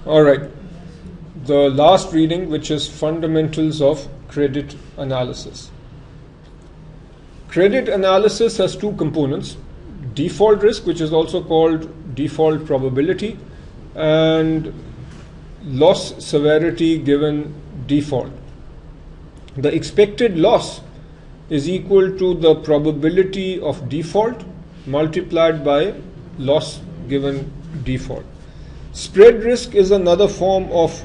All right. The last reading, which is fundamentals of credit analysis. Credit analysis has two components: default risk, which is also called default probability, and loss severity given default. The expected loss is equal to the probability of default multiplied by loss given default. Spread risk is another form of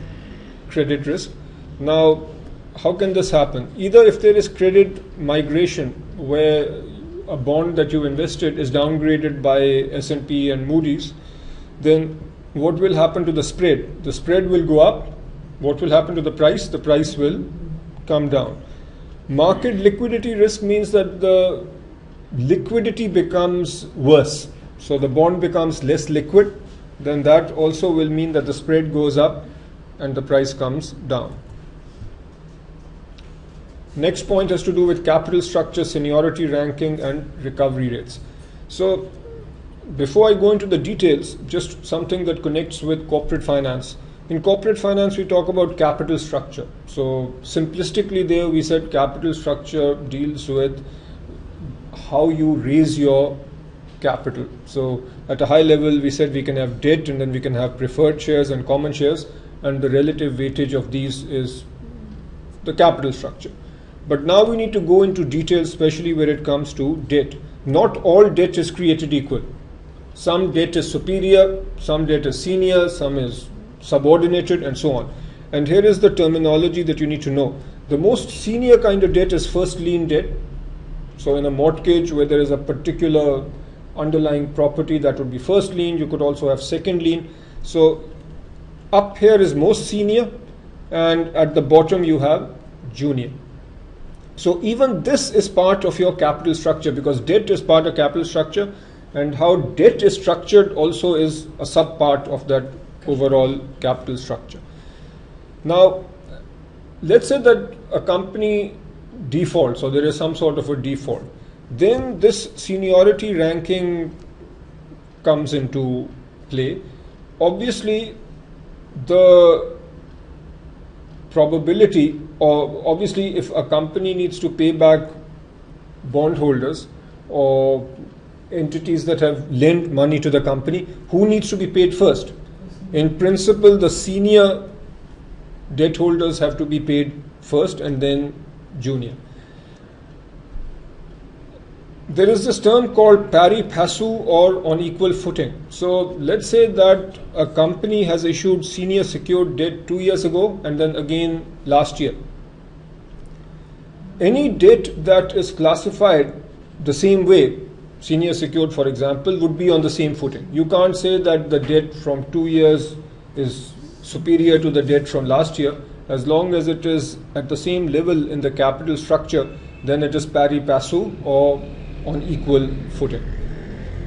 credit risk. Now, how can this happen? Either if there is credit migration, where a bond that you invested is downgraded by S&P and Moody's, then what will happen to the spread? The spread will go up. What will happen to the price? The price will come down. Market liquidity risk means that the liquidity becomes worse. So the bond becomes less liquid. Then that also will mean that the spread goes up and the price comes down. Next point has to do with capital structure, seniority ranking, and recovery rates. So before I go into the details, just something that connects with corporate finance. In corporate finance, we talk about capital structure. So simplistically there, we said capital structure deals with how you raise your capital. So at a high level, we said we can have debt, and then we can have preferred shares and common shares, and the relative weightage of these is the capital structure. But now we need to go into details, especially when it comes to debt. Not all debt is created equal. Some debt is superior, some debt is senior, some is subordinated, and so on. And here is the terminology that you need to know. The most senior kind of debt is first lien debt. So in a mortgage where there is a particular underlying property, that would be first lien. You could also have second lien. So up here is most senior, and at the bottom you have junior. So even this is part of your capital structure, because debt is part of capital structure, and how debt is structured also is a sub part of that overall capital structure. Now, let's say that a company defaults, or there is some sort of a default. Then this seniority ranking comes into play. Obviously, the probability, or obviously if a company needs to pay back bondholders or entities that have lent money to the company, who needs to be paid first? In principle, the senior debt holders have to be paid first, and then junior. There is this term called pari passu, or on equal footing. So let's say that a company has issued senior secured debt 2 years ago and then again last year. Any debt that is classified the same way, senior secured for example, would be on the same footing. You can't say that the debt from 2 years is superior to the debt from last year. As long as it is at the same level in the capital structure, then it is pari passu, or on equal footing.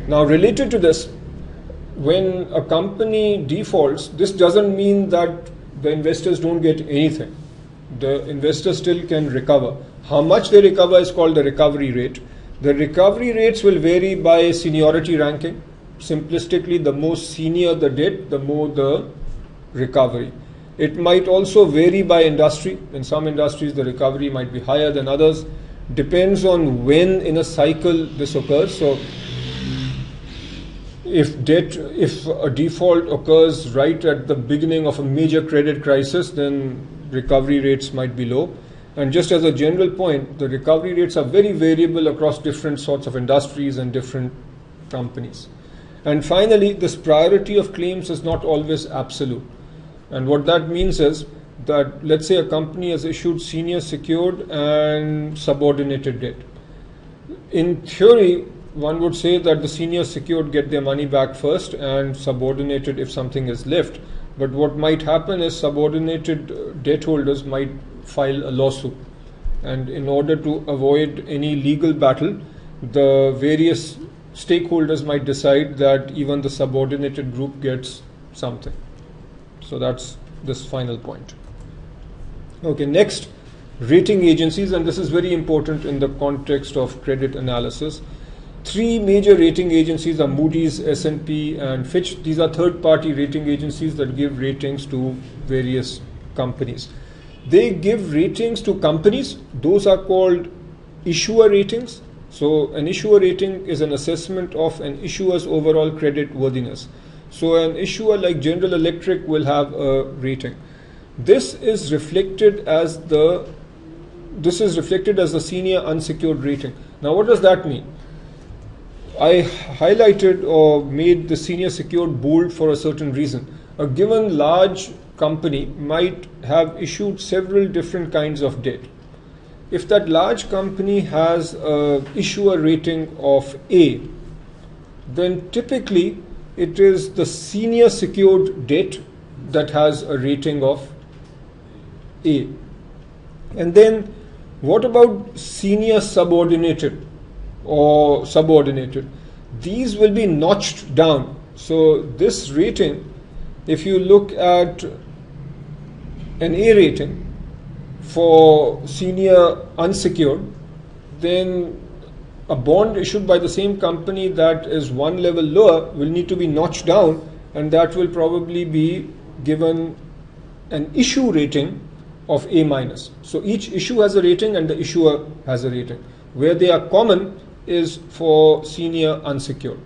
Now, related to this, when a company defaults, this doesn't mean that the investors don't get anything. The investors still can recover. How much they recover is called the recovery rate. The recovery rates will vary by seniority ranking. Simplistically, the more senior the debt, the more the recovery. It might also vary by industry. In some industries, the recovery might be higher than others. Depends on when in a cycle this occurs. So if a default occurs right at the beginning of a major credit crisis, then recovery rates might be low. And just as a general point, the recovery rates are very variable across different sorts of industries and different companies. And finally, this priority of claims is not always absolute. And what that means is that, let's say a company has issued senior secured and subordinated debt. In theory, one would say that the senior secured get their money back first, and subordinated if something is left. But what might happen is subordinated debt holders might file a lawsuit. And in order to avoid any legal battle, the various stakeholders might decide that even the subordinated group gets something. So that's this final point. Okay, next, rating agencies, and this is very important in the context of credit analysis. Three major rating agencies are Moody's, S&P, and Fitch. These are third-party rating agencies that give ratings to various companies. They give ratings to companies. Those are called issuer ratings. So an issuer rating is an assessment of an issuer's overall credit worthiness. So an issuer like General Electric will have a rating. This is reflected as the senior unsecured rating. Now, what does that mean? I highlighted or made the senior secured bold for a certain reason. A given large company might have issued several different kinds of debt. If that large company has an issuer rating of A, then typically it is the senior secured debt that has a rating of A. And then what about senior subordinated or subordinated? These will be notched down. So this rating, if you look at an A rating for senior unsecured, then a bond issued by the same company that is one level lower will need to be notched down, and that will probably be given an issue rating of A minus. So each issue has a rating and the issuer has a rating. Where they are common is for senior unsecured.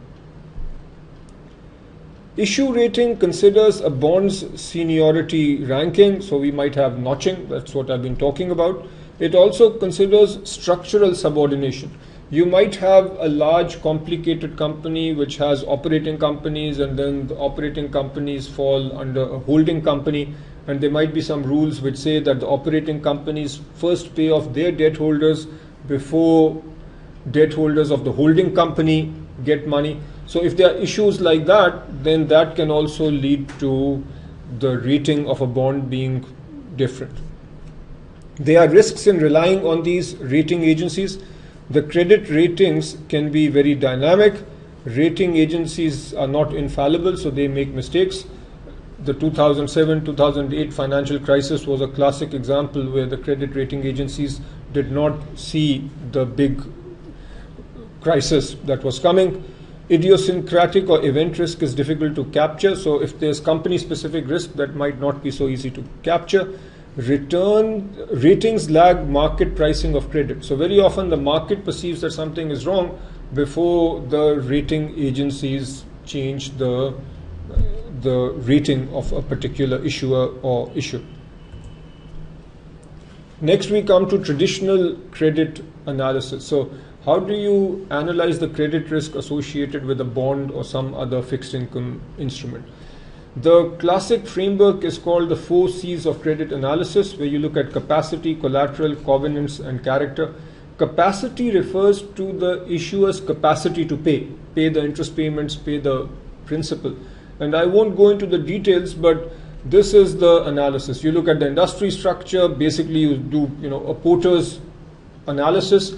Issue rating considers a bond's seniority ranking, so we might have notching, that's what I've been talking about. It also considers structural subordination. You might have a large complicated company which has operating companies, and then the operating companies fall under a holding company, and there might be some rules which say that the operating companies first pay off their debt holders before debt holders of the holding company get money. So if there are issues like that, then that can also lead to the rating of a bond being different. There are risks in relying on these rating agencies. The credit ratings can be very dynamic. Rating agencies are not infallible, so they make mistakes. The 2007-2008 financial crisis was a classic example where the credit rating agencies did not see the big crisis that was coming. Idiosyncratic or event risk is difficult to capture, so if there's company-specific risk, that might not be so easy to capture. Ratings lag market pricing of credit. So very often the market perceives that something is wrong before the rating agencies change the rating of a particular issuer or issue. Next we come to traditional credit analysis. So how do you analyze the credit risk associated with a bond or some other fixed income instrument? The classic framework is called the 4 C's of credit analysis, where you look at capacity, collateral, covenants, and character. Capacity refers to the issuer's capacity to pay the interest payments, pay the principal. And I won't go into the details, but this is the analysis. You look at the industry structure. Basically, you do a Porter's analysis.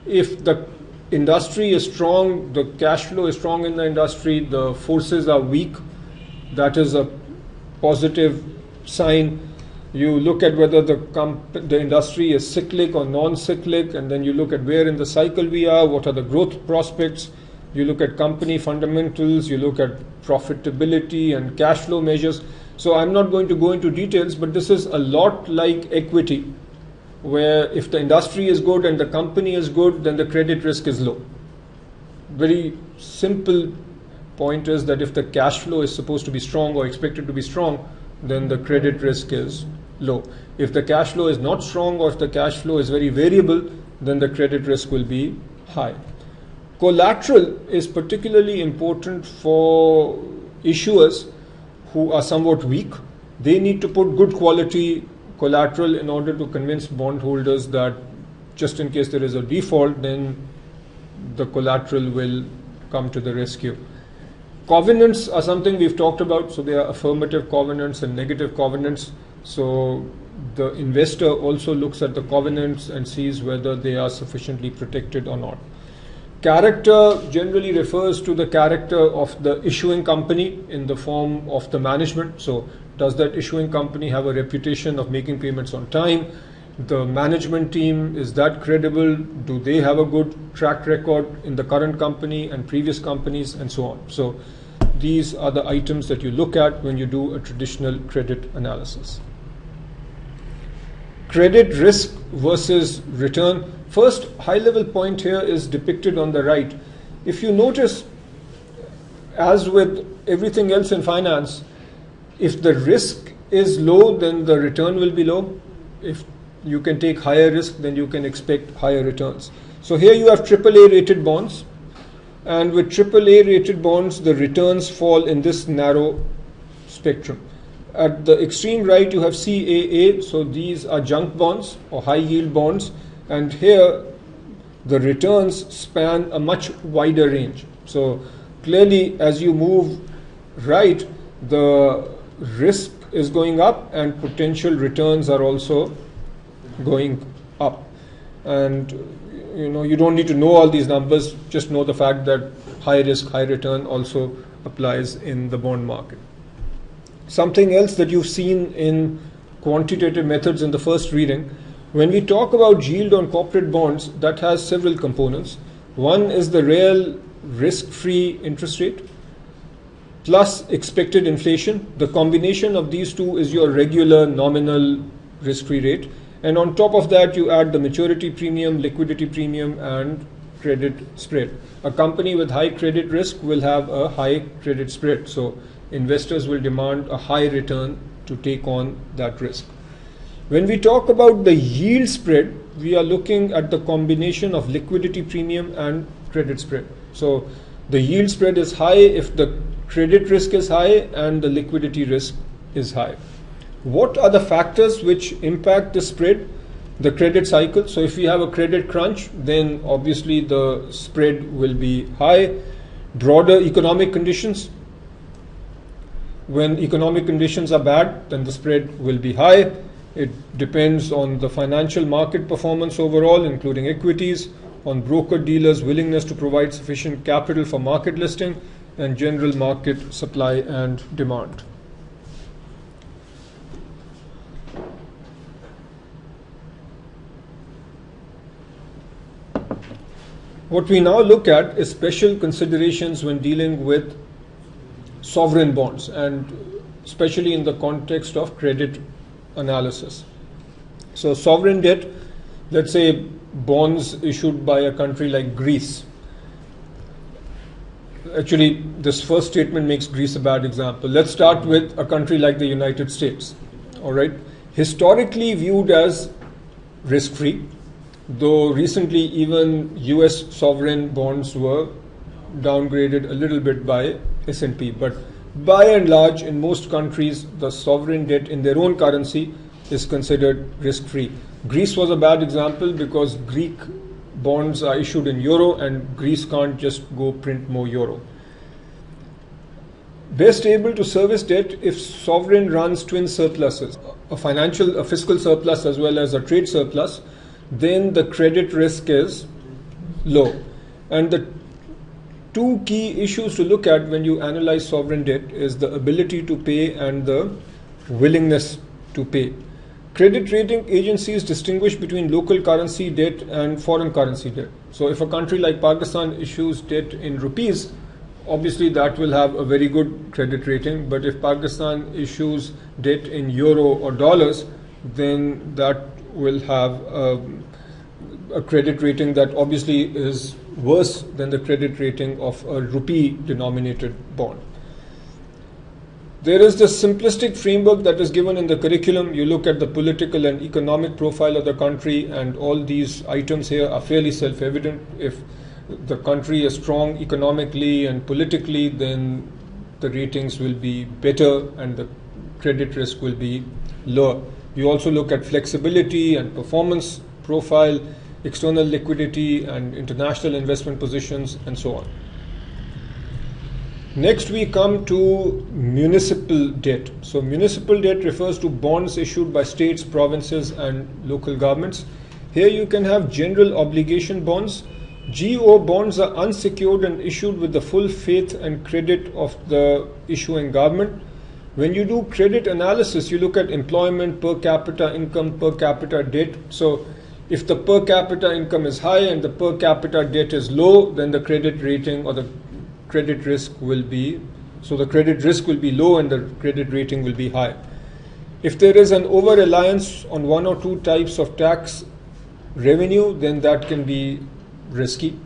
If the industry is strong, the cash flow is strong in the industry, the forces are weak, that is a positive sign. You look at whether the industry is cyclic or non-cyclic, and then you look at where in the cycle we are, what are the growth prospects. You look at company fundamentals, you look at profitability and cash flow measures. So I'm not going to go into details, but this is a lot like equity, where if the industry is good and the company is good, then the credit risk is low. Very simple point is that if the cash flow is supposed to be strong or expected to be strong, then the credit risk is low. If the cash flow is not strong, or if the cash flow is very variable, then the credit risk will be high. Collateral is particularly important for issuers who are somewhat weak. They need to put good quality collateral in order to convince bondholders that just in case there is a default, then the collateral will come to the rescue. Covenants are something we've talked about. So there are affirmative covenants and negative covenants. So the investor also looks at the covenants and sees whether they are sufficiently protected or not. Character generally refers to the character of the issuing company in the form of the management. So does that issuing company have a reputation of making payments on time? the management team, is that credible? Do they have a good track record in the current company and previous companies, and so on. So these are the items that you look at when you do a traditional credit analysis. Credit risk versus return. First high-level point here is depicted on the right. If you notice, as with everything else in finance, if the risk is low, then the return will be low. If you can take higher risk, then you can expect higher returns. So here you have AAA rated bonds, and with AAA rated bonds, the returns fall in this narrow spectrum. At the extreme right, you have CAA, so these are junk bonds or high yield bonds, and here the returns span a much wider range. So clearly, as you move right, the risk is going up and potential returns are also going up. And you don't need to know all these numbers, just know the fact that high risk, high return also applies in the bond market. Something else that you've seen in quantitative methods in the first reading, when we talk about yield on corporate bonds, that has several components. One is the real risk-free interest rate plus expected inflation. The combination of these two is your regular nominal risk-free rate. And on top of that, you add the maturity premium, liquidity premium, and credit spread. A company with high credit risk will have a high credit spread. So investors will demand a high return to take on that risk. When we talk about the yield spread, we are looking at the combination of liquidity premium and credit spread. So the yield spread is high if the credit risk is high and the liquidity risk is high. What are the factors which impact the spread? The credit cycle. So if we have a credit crunch, then obviously the spread will be high. Broader economic conditions. When economic conditions are bad, then the spread will be high. It depends on the financial market performance overall, including equities, on broker-dealers' willingness to provide sufficient capital for market listing, and general market supply and demand. What we now look at is special considerations when dealing with sovereign bonds, and especially in the context of credit analysis. So sovereign debt, let's say bonds issued by a country like Greece. Actually, this first statement makes Greece a bad example. Let's start with a country like the United States. All right, historically viewed as risk-free, though recently even US sovereign bonds were downgraded a little bit by S&P. But by and large, in most countries, the sovereign debt in their own currency is considered risk-free. Greece was a bad example because Greek bonds are issued in euro and Greece can't just go print more euro. Best able to service debt if sovereign runs twin surpluses, a fiscal surplus as well as a trade surplus, then the credit risk is low. And the two key issues to look at when you analyze sovereign debt is the ability to pay and the willingness to pay. Credit rating agencies distinguish between local currency debt and foreign currency debt. So if a country like Pakistan issues debt in rupees, obviously that will have a very good credit rating. But if Pakistan issues debt in euro or dollars, then that will have a credit rating that obviously is worse than the credit rating of a rupee denominated bond. There is this simplistic framework that is given in the curriculum. You look at the political and economic profile of the country, and all these items here are fairly self-evident. If the country is strong economically and politically, then the ratings will be better and the credit risk will be lower. You also look at flexibility and performance profile, external liquidity and international investment positions, and so on. Next we come to municipal debt. So municipal debt refers to bonds issued by states, provinces and local governments. Here you can have general obligation bonds. GO bonds are unsecured and issued with the full faith and credit of the issuing government. When you do credit analysis, you look at employment, per capita income, per capita debt. So if the per capita income is high and the per capita debt is low, then the credit rating or the credit risk will be, so the credit risk will be low and the credit rating will be high. If there is an over-reliance on one or two types of tax revenue, then that can be risky.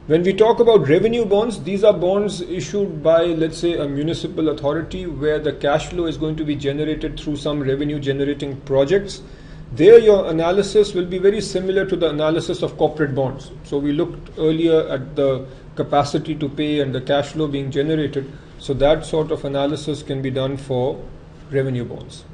When we talk about revenue bonds, these are bonds issued by, let's say, a municipal authority where the cash flow is going to be generated through some revenue generating projects. There your analysis will be very similar to the analysis of corporate bonds. So we looked earlier at the capacity to pay and the cash flow being generated. So that sort of analysis can be done for revenue bonds.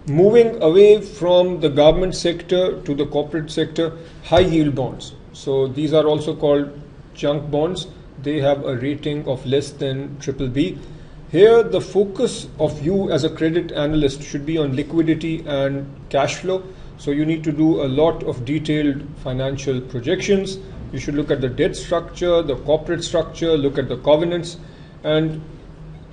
Moving away from the government sector to the corporate sector, high yield bonds. So these are also called junk bonds. They have a rating of less than BBB. Here the focus of you as a credit analyst should be on liquidity and cash flow. So you need to do a lot of detailed financial projections. You should look at the debt structure, the corporate structure, look at the covenants. And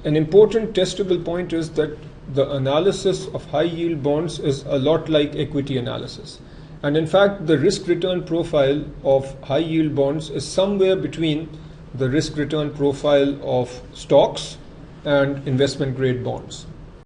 an important testable point is that the analysis of high yield bonds is a lot like equity analysis. And in fact, the risk return profile of high yield bonds is somewhere between the risk return profile of stocks and investment grade bonds.